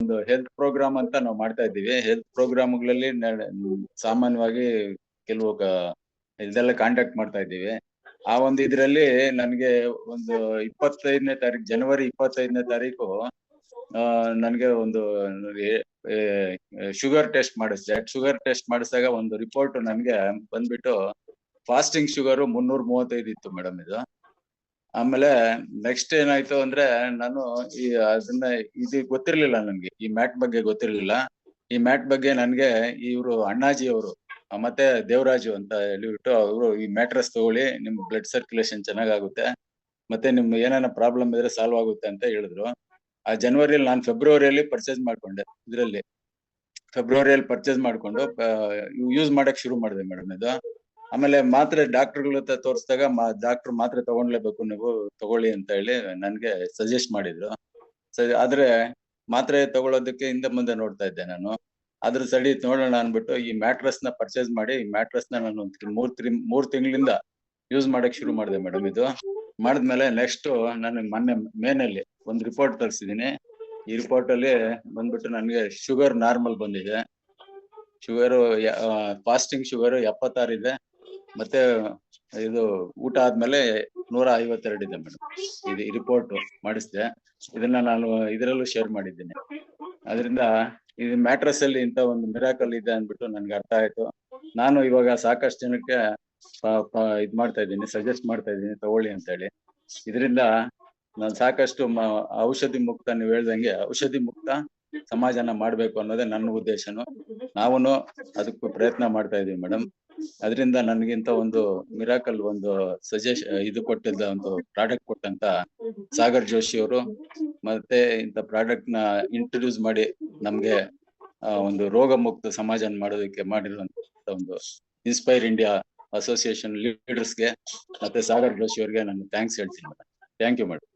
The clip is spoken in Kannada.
ಒಂದು ಹೆಲ್ತ್ ಪ್ರೋಗ್ರಾಮ್ ಅಂತ ನಾವು ಮಾಡ್ತಾ ಇದ್ದೀವಿ. ಹೆಲ್ತ್ ಪ್ರೋಗ್ರಾಮ್ಗಳಲ್ಲಿ ಸಾಮಾನ್ಯವಾಗಿ ಕೆಲವು ಇದೆಲ್ಲ ಕಾಂಟ್ಯಾಕ್ಟ್ ಮಾಡ್ತಾ ಇದ್ದೀವಿ. ಆ ಒಂದು ಇದ್ರಲ್ಲಿ ನನ್ಗೆ ಒಂದು 25ನೇ ತಾರೀಕು, ಜನವರಿ 25ನೇ ತಾರೀಕು ನನ್ಗೆ ಒಂದು ಶುಗರ್ ಟೆಸ್ಟ್ ಮಾಡಿಸ್ದೆ. ಶುಗರ್ ಟೆಸ್ಟ್ ಮಾಡಿಸಿದಾಗ ಒಂದು ರಿಪೋರ್ಟ್ ನನ್ಗೆ ಬಂದ್ಬಿಟ್ಟು ಫಾಸ್ಟಿಂಗ್ ಶುಗರ್ 335 ಇತ್ತು ಮೇಡಮ್ ಇದು. ಆಮೇಲೆ ನೆಕ್ಸ್ಟ್ ಏನಾಯ್ತು ಅಂದ್ರೆ ನಾನು ಅದನ್ನ ಇದು ಗೊತ್ತಿರ್ಲಿಲ್ಲ ನನ್ಗೆ, ಈ ಮ್ಯಾಟ್ ಬಗ್ಗೆ ಗೊತ್ತಿರ್ಲಿಲ್ಲ. ಈ ಮ್ಯಾಟ್ ಬಗ್ಗೆ ನನ್ಗೆ ಇವ್ರು ಅಣ್ಣಾಜಿ ಅವರು ಮತ್ತೆ ದೇವರಾಜು ಅಂತ ಹೇಳಿಬಿಟ್ಟು ಅವರು ಈ ಮ್ಯಾಟ್ರಸ್ ತಗೊಳ್ಳಿ, ನಿಮ್ ಬ್ಲಡ್ ಸರ್ಕ್ಯುಲೇಷನ್ ಚೆನ್ನಾಗಾಗುತ್ತೆ, ಮತ್ತೆ ನಿಮ್ ಏನಾನ ಪ್ರಾಬ್ಲಮ್ ಇದ್ರೆ ಸಾಲ್ವ್ ಆಗುತ್ತೆ ಅಂತ ಹೇಳಿದ್ರು. ಆ ಜನವರಿಯಲ್ಲಿ ನಾನು ಫೆಬ್ರವರಿಯಲ್ಲಿ ಪರ್ಚೇಸ್ ಮಾಡ್ಕೊಂಡೆ. ಇದ್ರಲ್ಲಿ ಫೆಬ್ರವರಿಯಲ್ಲಿ ಪರ್ಚೇಸ್ ಮಾಡ್ಕೊಂಡು ಯೂಸ್ ಮಾಡಕ್ ಶುರು ಮಾಡಿದೆ ಮೇಡಮ್ ಇದು. ಆಮೇಲೆ ಮಾತ್ರೆ ಡಾಕ್ಟರ್ಗಳ ಹತ್ರ ತೋರಿಸಿದಾಗ ಡಾಕ್ಟರ್ ಮಾತ್ರೆ ತಗೊಳ್ಲೇಬೇಕು ನೀವು, ತಗೊಳ್ಳಿ ಅಂತ ಹೇಳಿ ನನ್ಗೆ ಸಜೆಸ್ಟ್ ಮಾಡಿದ್ರು. ಆದ್ರೆ ಮಾತ್ರೆ ತಗೊಳ್ಳೋದಕ್ಕೆ ಹಿಂದೆ ಮುಂದೆ ನೋಡ್ತಾ ಇದ್ದೆ ನಾನು. ಅದ್ರ ಸರಿ ನೋಡೋಣ ಅನ್ಬಿಟ್ಟು ಈ ಮ್ಯಾಟ್ರಸ್ ನ ಪರ್ಚೇಸ್ ಮಾಡಿ, ಈ ಮ್ಯಾಟ್ರಸ್ ನ ನಾನು 3 ತಿಂಗಳಿಂದ ಯೂಸ್ ಮಾಡಕ್ ಶುರು ಮಾಡಿದೆ ಮೇಡಮ್ ಇದು. ಮಾಡಿದ್ಮೇಲೆ ನೆಕ್ಸ್ಟ್ ನಾನು ಮೊನ್ನೆ ಮೇನಲ್ಲಿ ಒಂದು ರಿಪೋರ್ಟ್ ತರಿಸಿದೀನಿ. ಈ ರಿಪೋರ್ಟ್ ಅಲ್ಲಿ ಬಂದ್ಬಿಟ್ಟು ನನ್ಗೆ ಶುಗರ್ ನಾರ್ಮಲ್ ಬಂದಿದೆ. ಶುಗರ್ ಫಾಸ್ಟಿಂಗ್ ಶುಗರ್ 76 ಇದೆ, ಮತ್ತೆ ಇದು ಊಟ ಆದ್ಮೇಲೆ 152 ಇದೆ ಮೇಡಮ್. ಇದು ರಿಪೋರ್ಟ್ ಮಾಡಿಸಿದೆ. ಇದನ್ನ ನಾನು ಇದರಲ್ಲೂ ಶೇರ್ ಮಾಡಿದ್ದೀನಿ. ಅದರಿಂದ ಇದು ಮ್ಯಾಟ್ರಸ್ ಅಲ್ಲಿ ಇಂತ ಒಂದು ಮಿರಾಕಲ್ ಇದೆ ಅಂದ್ಬಿಟ್ಟು ನನ್ಗೆ ಅರ್ಥ ಆಯ್ತು. ನಾನು ಇವಾಗ ಸಾಕಷ್ಟು ಜನಕ್ಕೆ ಇದ್ ಮಾಡ್ತಾ ಇದ್ದೀನಿ, ಸಜೆಸ್ಟ್ ಮಾಡ್ತಾ ಇದ್ದೀನಿ ತಗೊಳ್ಳಿ ಅಂತ ಹೇಳಿ. ಇದರಿಂದ ನಾನು ಸಾಕಷ್ಟು ಔಷಧಿ ಮುಕ್ತ, ನೀವು ಹೇಳ್ದಂಗೆ ಔಷಧಿ ಮುಕ್ತ ಸಮಾಜನ ಮಾಡ್ಬೇಕು ಅನ್ನೋದೇ ನನ್ನ ಉದ್ದೇಶನು. ನಾವುನು ಅದಕ್ಕೂ ಪ್ರಯತ್ನ ಮಾಡ್ತಾ ಇದೀವಿ ಮೇಡಮ್. ಅದರಿಂದ ನನ್ಗಿಂತ ಒಂದು ಮಿರಾಕಲ್ ಒಂದು ಇದು ಕೊಟ್ಟಿದ್ದ ಒಂದು ಪ್ರಾಡಕ್ಟ್ ಕೊಟ್ಟಂತ ಸಾಗರ್ ಜೋಶಿ ಅವರು, ಮತ್ತೆ ಇಂತ ಪ್ರಾಡಕ್ಟ್ ನ ಇಂಟ್ರೊಡ್ಯೂಸ್ ಮಾಡಿ ನಮ್ಗೆ ಒಂದು ರೋಗ ಮುಕ್ತ ಸಮಾಜನ ಮಾಡೋದಕ್ಕೆ ಮಾಡಿರುವಂತ ಒಂದು ಇನ್ಸ್ಪೈರ್ ಇಂಡಿಯಾ ಅಸೋಸಿಯೇಷನ್ ಲೀಡರ್ಸ್ಗೆ ಮತ್ತೆ ಸಾಗರ್ ಜೋಶಿ ಅವರಿಗೆ ನಾನು ಥ್ಯಾಂಕ್ಸ್ ಹೇಳ್ತೀನಿ ಮೇಡಮ್. Thank you madam.